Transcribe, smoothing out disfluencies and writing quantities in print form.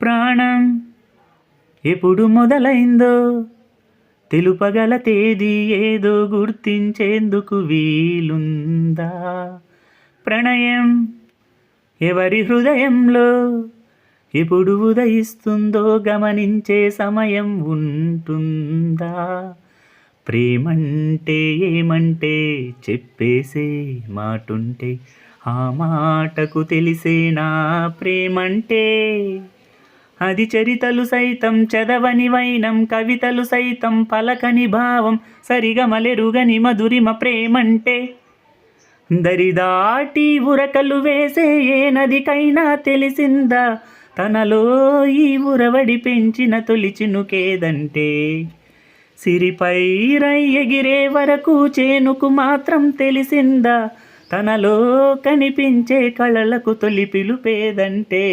ప్రాణం ఎప్పుడు మొదలైందో తెలుపగల తేదీ ఏదో గుర్తించేందుకు వీలుందా? ప్రణయం ఎవరి హృదయంలో ఎప్పుడు ఉదయిస్తుందో గమనించే సమయం ఉంటుందా? ప్రేమంటే ఏమంటే చెప్పేసే మాటుంటే ఆ మాటకు తెలిసేనా ప్రేమంటే? అది చరితలు సైతం చదవని వైనం, కవితలు సైతం పలకని భావం, సరిగమలెరుగని మధురిమ ప్రేమంటే. దరిదాటి ఉరకలు వేసే ఏ నదికైనా తెలిసిందా తనలో ఈ ఉరవడి పెంచిన తొలి చినుకేదంటే? సిరిపై రై ఎగిరే వరకు చేనుకు మాత్రం తెలిసిందా తనలో కనిపించే కళలకు తొలి పిలుపేదంటే?